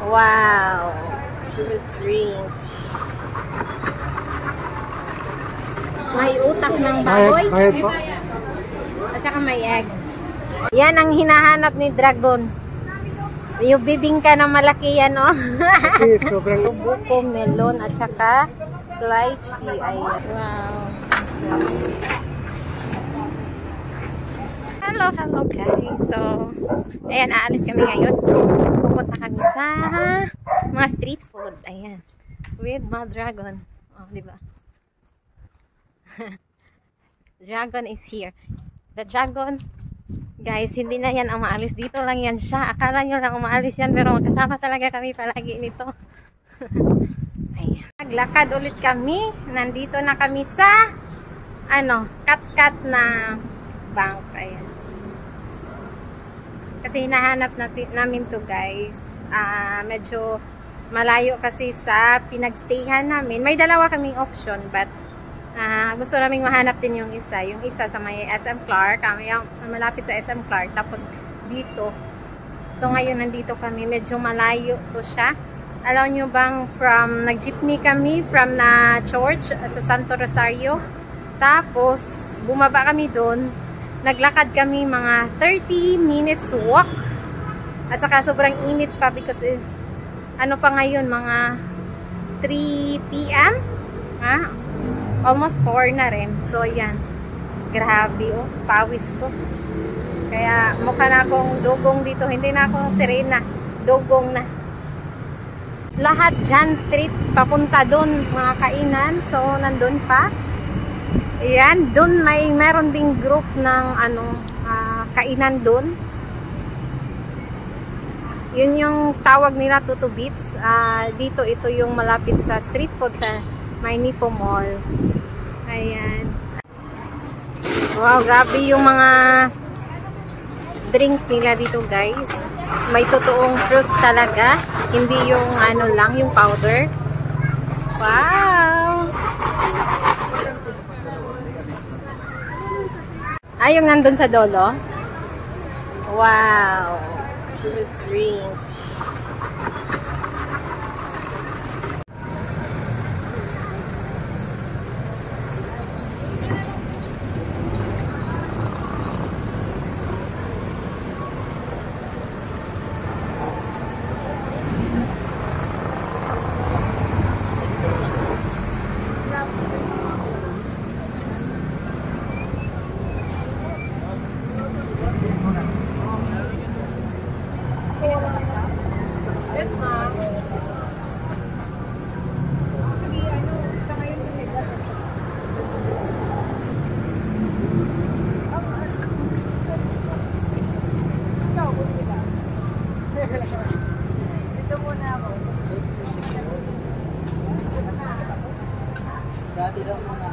Wow! Fruits drink. May utak ng baboy. At saka may egg. Yan ang hinahanap ni Dragon. Yung bibingka na malaki yan, oh. Kasi sobrang buko, melon, at saka lychee. Ayan. Wow. Hello guys. So, ayan, aalis kami ngayon. Pupunta kami sa mga street food. Ayan. With my Dragon. Oh, diba? Dragon is here. The Dragon, guys, hindi na yan umaalis. Dito lang yan siya. Akala nyo lang umaalis yan, pero magkasama talaga kami palagi nito. Ayan. Naglakad ulit kami. Nandito na kami sa kat-kat na bank. Ayan. Kasi hinahanap namin to, guys. Medyo malayo kasi sa pinagstayhan namin. May dalawa kaming option, but gusto naming mahanap din yung isa. Yung isa sa may SM Clark. Malapit sa SM Clark. Tapos dito. So ngayon nandito kami. Medyo malayo to siya. Alam nyo bang nag-jeepney kami from na church sa Santo Rosario. Tapos bumaba kami doon. Naglakad kami mga 30 minutes walk. At saka sobrang init pa because ano pa ngayon, mga 3 PM. Almost 4 na rin. So, yan. Grabe, oh. Pawis ko. Kaya, mukha na akong dugong dito. Hindi na ako sirena. Dugong na. Lahat dyan, street, papunta doon, mga kainan. So, nandun pa. Ayan. Doon, meron ding group ng, kainan doon. Yun yung tawag nila, Tutu Beats. Dito, ito yung malapit sa street food sa Mainipo Mall. Ayan. Wow, grabe yung mga drinks nila dito, guys. May totoong fruits talaga. Hindi yung lang, yung powder. Wow! Yung nandun sa dolo. Wow! Fruits drink. Yes, ma'am. Ito muna ako. Dati lang muna.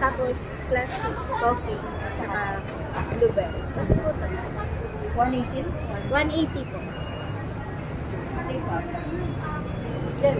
Tapos classic coffee saka bluebell. 180? 180 po. Wow.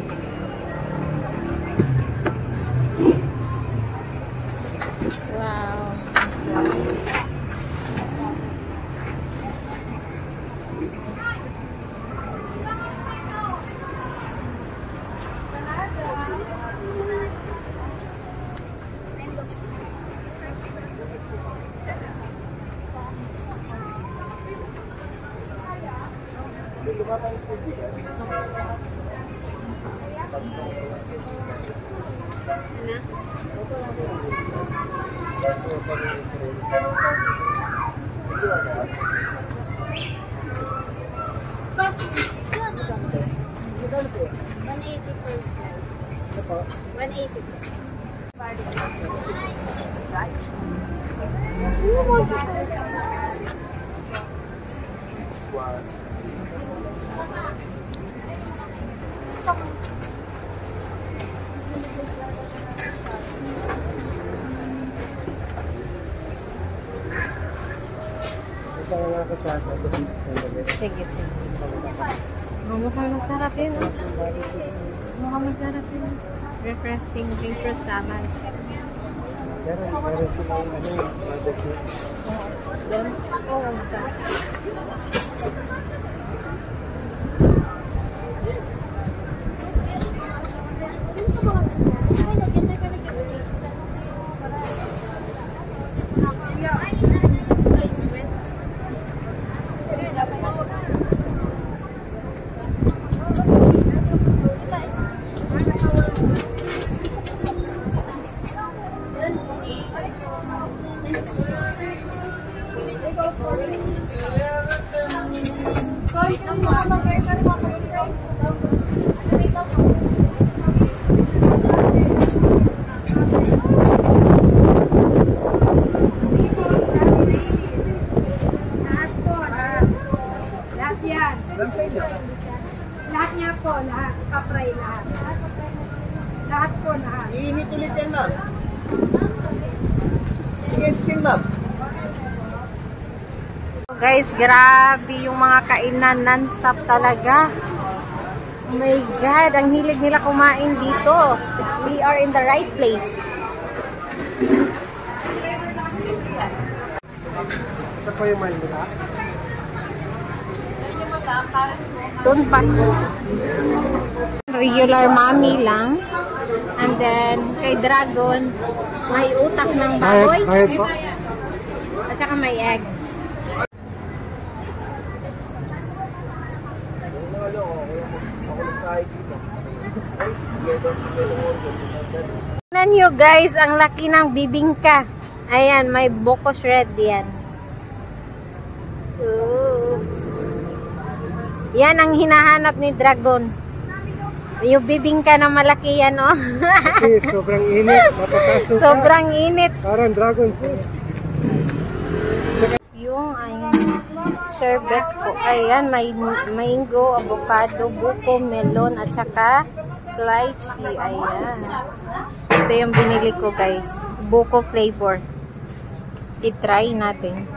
Sige, sige. Mukhang masarap yun. Mukhang masarap yun. Refreshing green fruit salad. Meron silang barbecue. Doon? Oo, masarap. Lahat niya po, lahat. Kapray lahat. Lahat po, lahat. Iinit ulit yan, ma'am. Chicken skin, ma'am. Guys, grabe yung mga kainan, non-stop talaga. Oh my God, ang hilig nila kumain dito. We are in the right place. Ito po yung Manila. Doon pa. Regular mami lang. And then, kay Dragon, may utak ng baboy. Bayad po. At saka may egg. Tignan nyo guys, ang laki ng bibingka. Ayan, may buko shred yan. Oops. Yan ang hinahanap ni Dragon. Yung bibingka na malaki yan, oh. Kasi sobrang init. Mapapasok ka. Sobrang init. Parang dragon fruit. Yung sherbet po. Ayan, may mango, avocado, buko, melon, at saka lychee. Ayan. Ito yung binili ko, guys. Buko flavor. I-try natin.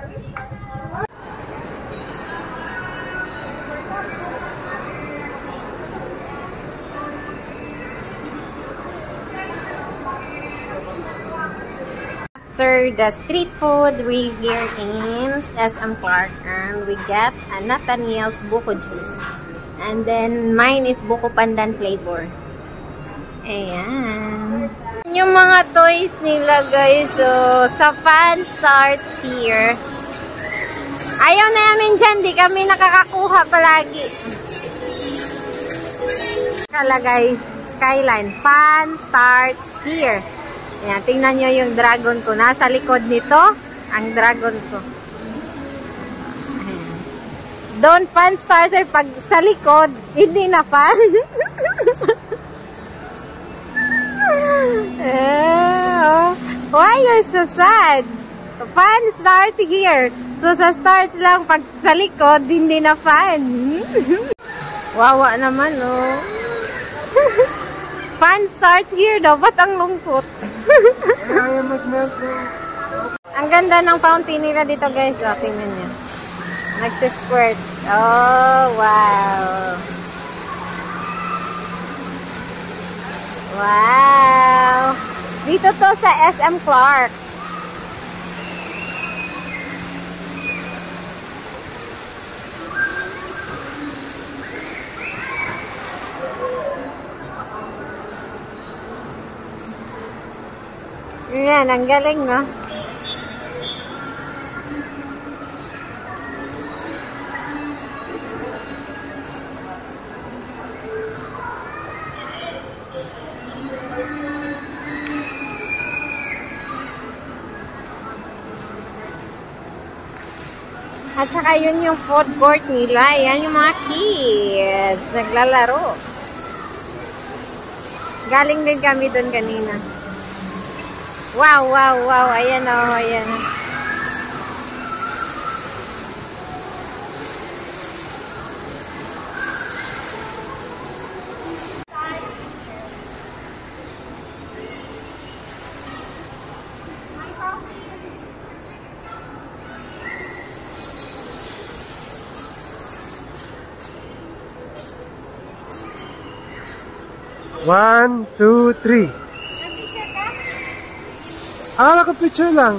After the street food, we here in SM Clark and we get a Nathaniel's Buko Juice. And then mine is Buko Pandan flavor. Ayan. Yung mga toys nila guys, so sa fan starts here. Ayaw namin dyan, di kami nakakakuha palagi. Kalagay, Skyline, fan starts here. Ayan, tingnan nyo yung dragon ko. Nasa likod nito, ang dragon ko. Ayan. Don't fan starter pag sa likod, hindi na fan. Why you're so sad? Fan start here. So sa start lang, pag sa likod, hindi na fan. Wawa naman, oh. Fan start here daw. Ba't ang lungkot? Ang ganda ng fountain nila dito guys. Oh, tingnan nyo. Nagsisquirt. Oh, wow. Wow! Dito to sa SM Clark. Yan, ang galing, no? At saka yun yung food court nila. Yan yung mga kids. Naglalaro. Galing din kami doon kanina. Wow, wow, wow. Ayan o, ayan o. One, two, three. Akala ko picture lang.